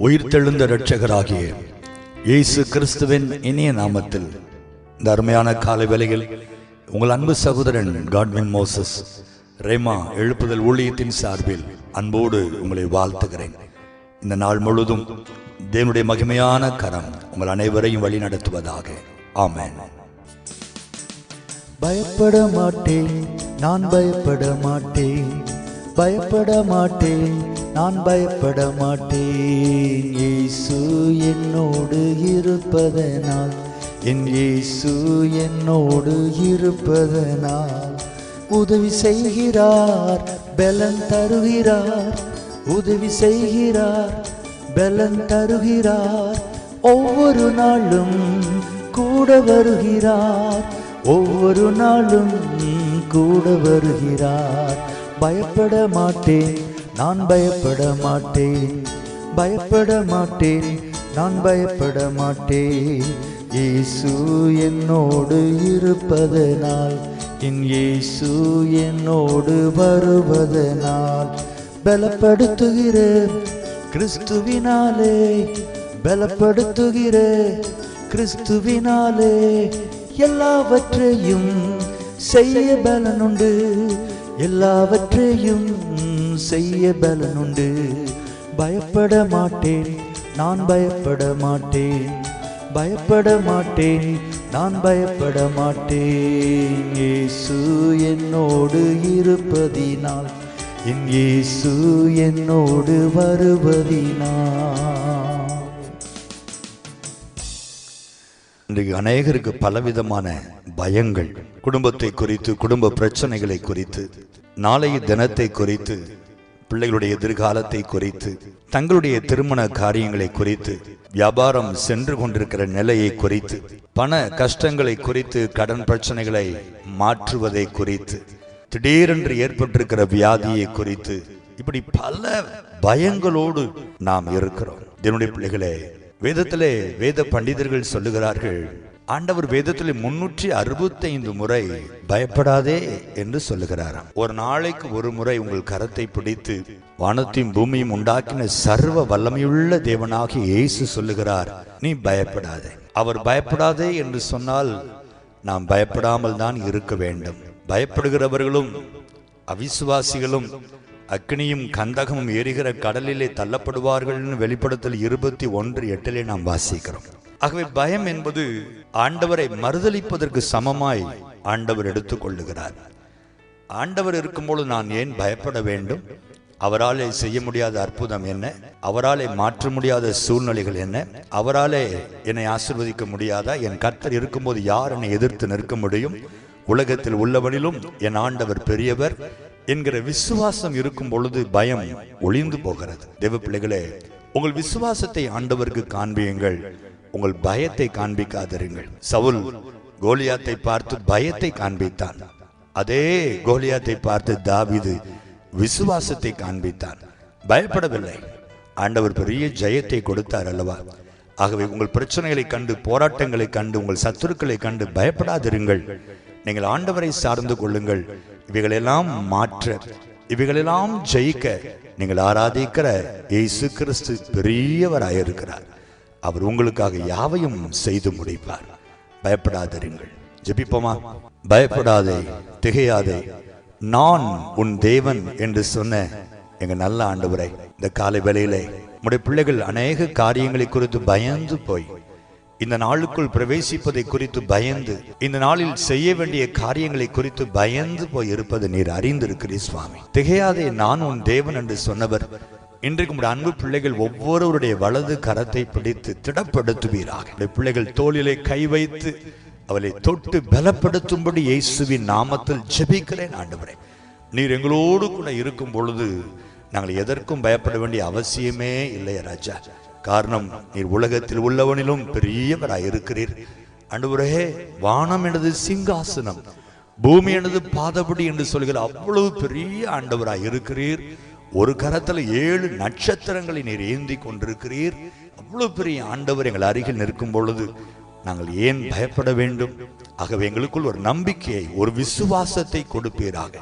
உயிர்த்தெழுந்த இரட்சகராகிய இயேசு கிறிஸ்துவின் இனிய நாமத்தில் இந்த அருமையான காலை வேளையில் உங்கள் அன்பு சகோதரன் காட்வின் மோசஸ் ரேமா எழுப்புதல் ஊழியத்தின் சார்பில் அன்போடு உங்களை வாழ்த்துகிறேன். இந்த நாள் முழுதும் தேவனுடைய மகிமையான கரம் உங்கள் அனைவரையும் வழி நடத்துவதாக. ஆமென். பயப்பட மாட்டேன், நான் பயப்பட மாட்டேன், பயப்பட மாட்டேன், நான் பயப்பட மாட்டேன். இயேசு என்னோடு இருப்பதனால், என் இயேசு என்னோடு இருப்பதனால் உதவி செய்கிறார், பலன் தருகிறார். உதவி செய்கிறார், பலன் தருகிறார். ஒவ்வொரு நாளும் கூட வருகிறார், ஒவ்வொரு நாளும் கூட வருகிறார். பயப்பட மாட்டேன், நான் பயப்பட மாட்டேன், பயப்பட மாட்டேன், நான் பயப்பட மாட்டேன். இயேசு என்னோடு இருப்பதனால், என் இயேசு என்னோடு வருவதனால் பலப்படுத்துகிற கிறிஸ்துவினாலே, பலப்படுத்துகிற கிறிஸ்துவினாலே எல்லாவற்றையும் செய்ய பலனுண்டு, எல்லாவற்றையும் செய்ய பலனுண்டு. பயப்பட மாட்டேன், நான் பயப்பட மாட்டேன், பயப்பட மாட்டேன், நான் பயப்பட மாட்டேன். இயேசு என்னோடு இருப்பதினால், என் இயேசு என்னோடு வருவதினால். இன்றைக்கு அநேகருக்கு பலவிதமான பயங்கள், குடும்பத்தை குறித்து, குடும்ப பிரச்சனைகளை குறித்து, நாளைய தினத்தை குறித்து, பிள்ளைகளுடைய எதிர்காலத்தை குறித்து, தங்களுடைய திருமண காரியங்களை குறித்து, வியாபாரம் சென்று கொண்டிருக்கிற நிலையை குறித்து, பண கஷ்டங்களை குறித்து, கடன் பிரச்சனைகளை மாற்றுவதை குறித்து, திடீரென்று ஏற்பட்டிருக்கிற வியாதியை குறித்து, இப்படி பல பயங்களோடு நாம் இருக்கிறோம். என்னுடைய பிள்ளைகளே, வேதத்திலே வேத பண்டிதர்கள் சொல்லுகிறார்கள், ஆண்டவர் வேதத்திலே 365 முறை பயப்படாதே என்று சொல்லுகிறாராம். ஒரு நாளைக்கு ஒரு முறை உங்கள் கரத்தை பிடித்து வானத்தையும் பூமியும் உண்டாக்கின சர்வ வல்லமையுள்ள தேவனாகிய இயேசு சொல்லுகிறார், நீ பயப்படாதே. அவர் பயப்படாதே என்று சொன்னால் நாம் பயப்படாமல் தான் இருக்க வேண்டும். பயப்படுகிறவர்களும் அவிசுவாசிகளும் அக்னியும் கந்தகமும் எரிகிற கடலிலே தள்ளப்படுவார்கள். வெளிப்படுத்தல் 21:8 நாம் வாசிக்கிறோம். ஆகவே பயம் என்பது ஆண்டவரை மறுதலிப்பதற்கு சமமாய் ஆண்டவர் எடுத்துக்கொள்ளுகிறார். ஆண்டவர் இருக்கும்போது நான் ஏன் பயப்பட வேண்டும்? அவராலே செய்ய முடியாத அற்புதம் என்ன? அவராலே மாற்ற முடியாத சூழ்நிலைகள் என்ன? அவராலே என்னை ஆசீர்வதிக்க முடியாதா? என் கர்த்தர் இருக்கும்போது யார் என்னை எதிர்த்து நிற்க முடியும்? உலகத்தில் உள்ளவனிலும் என் ஆண்டவர் பெரியவர் என்கிற விசுவாசம் இருக்கும் பொழுது பயம் ஒளிந்து போகிறது. தேவ பிள்ளைகளே, உங்கள் விசுவாசத்தை ஆண்டவருக்கு காண்பியுங்கள், உங்கள் பயத்தை காண்பிக்காதிருங்கள். சவுல் கோலியாத்தை பார்த்து பயத்தை காண்பித்தான். அதே கோலியாத்தை பார்த்து தாவீது விசுவாசத்தை காண்பித்தான், பயப்படவில்லை. ஆண்டவர் பெரிய ஜெயத்தை கொடுத்தார் அல்லவா? ஆகவே உங்கள் பிரச்சனைகளை கண்டு, போராட்டங்களை கண்டு, உங்கள் சத்துருக்களை கண்டு பயப்படாதிருங்கள். நீங்கள் ஆண்டவரை சார்ந்து கொள்ளுங்கள். இவைகளெல்லாம் மாற்ற, இவைகளெல்லாம் ஜெயிக்க நீங்கள் ஆராதிக்கிற இயேசு கிறிஸ்து பெரியவராயிருக்கிறார். அவர் உங்களுக்காக யாவையும் செய்து முடிப்பார். பயப்படாதிருங்கள். ஜெபிப்போமா? பயப்படாதே, திகையாதே, நான் உன் தேவன் என்று சொன்ன எங்க நல்ல ஆண்டவரே, இந்த காலை வேளையிலே உம்முடைய பிள்ளைகள் அநேக காரியங்களை குறித்து பயந்து போய், இந்த நாளுக்குள் பிரவேசிப்பதை குறித்து பயந்து, இந்த நாளில் செய்ய வேண்டிய காரியங்களை குறித்து பயந்து போய் இருப்பது நீர் அறிந்திருக்கிறீர் சுவாமி. திகையாதே, நான் உன் தேவன் என்று சொன்னவர் இன்றைக்கு உடைய அன்பு பிள்ளைகள் ஒவ்வொருவருடைய வலது கரத்தை பிடித்து திடப்படுத்துவீராக. பிள்ளைகள் தோளிலே கை வைத்து அவளை தொட்டு பலப்படுத்தும்படி இயேசுவின் நாமத்தில் ஜெபிக்கிறேன். ஆண்டவரே, நீர் எங்களோடு கூட இருக்கும் பொழுது நாங்கள் எதற்கும் பயப்பட வேண்டிய அவசியமே இல்லை ராஜா. காரணம், நீர் உலகத்தில் உள்ளவனிலும் பெரியவராய் இருக்கிறீர். ஆண்டவரே, வானம் எனது சிங்காசனம், பூமி எனது பாதபடி என்று சொல்கிற அவ்வளவு பெரிய ஆண்டவராய் இருக்கிறீர். ஒரு கரத்துல 7 நட்சத்திரங்களை நீர் ஏந்தி கொண்டிருக்கிறீர். அவ்வளவு பெரிய ஆண்டவர் எங்கள் அருகில் நிற்கும் பொழுது நாங்கள் ஏன் பயப்பட வேண்டும்? ஆகவே எங்களுக்குள் ஒரு நம்பிக்கையை, ஒரு விசுவாசத்தை கொடுப்பீராக.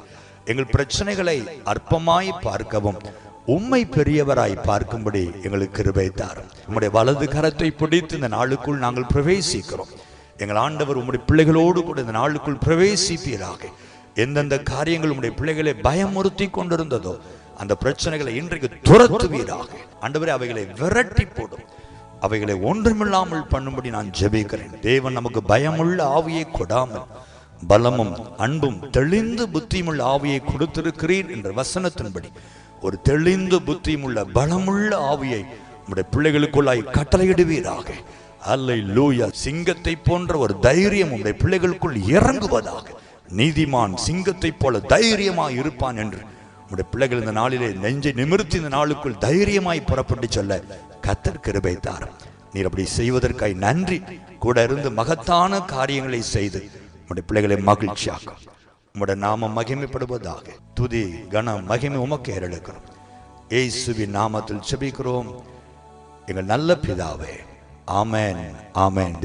எங்கள் பிரச்சனைகளை அற்பமாய் பார்க்கவும், உம்மை பெரியவராய் பார்க்கும்படி எங்களுக்கு கிருபை தாரும். உம்முடைய வலது கரத்தை பிடித்து இந்த நாளுக்குள் நாங்கள் பிரவேசிக்கிறோம். எங்கள் ஆண்டவர் உம்முடைய பிள்ளைகளோடு கூட இந்த நாளுக்குள் பிரவேசிப்பீராக. எந்தெந்த காரியங்கள் உம்முடைய பிள்ளைகளை பயமுறுத்தி கொண்டிருந்ததோ அந்த பிரச்சனைகளை இன்றைக்கு துரத்துவீராக. ஆண்டவரே, அவைகளை விரட்டி போடும், அவைகளை ஒன்றுமில்லாமல் பண்ணும்படி நான் ஜெபிக்கிறேன். தேவன் நமக்கு பயமுள்ள ஆவியை கொடாமல் பலமும் அன்பும் தெளிந்து புத்தியுமுள்ள ஆவியை கொடுத்திருக்கிறீர் என்ற வசனத்தின்படி ஒரு தெளிந்து புத்தியுமுள்ள பலமுள்ள ஆவியை நம்முடைய பிள்ளைகளுக்குள்ளாய் கட்டளையிடுவீராக. அல்லேலூயா. சிங்கத்தை போன்ற ஒரு தைரியம் உடைய பிள்ளைகளுக்குள் இறங்குவதாக. நீதிமான் சிங்கத்தை போல தைரியமாய் இருப்பான் என்று உடைய பிள்ளைகள் இந்த நாளிலே நெஞ்சை நிமிர்த்தி இந்த நாளுக்குள் தைரியமாய் புறப்பட்டு சொல்ல கர்த்தர் கிருபை தாரும். நீர் அப்படி செய்வதற்காய் நன்றி. கூட இருந்து மகத்தான காரியங்களை செய்து உடைய பிள்ளைகளை மகிழ்ச்சியாக்கும். உம்முடைய நாமம் மகிமைப்படுவதாக. துதி கன மகிமை உமக்கு ஏறெடுக்கிறோம். இயேசுவின் நாமத்தில் ஜெபிக்கிறோம் எங்கள் நல்ல பிதாவே. ஆமென், ஆமென்.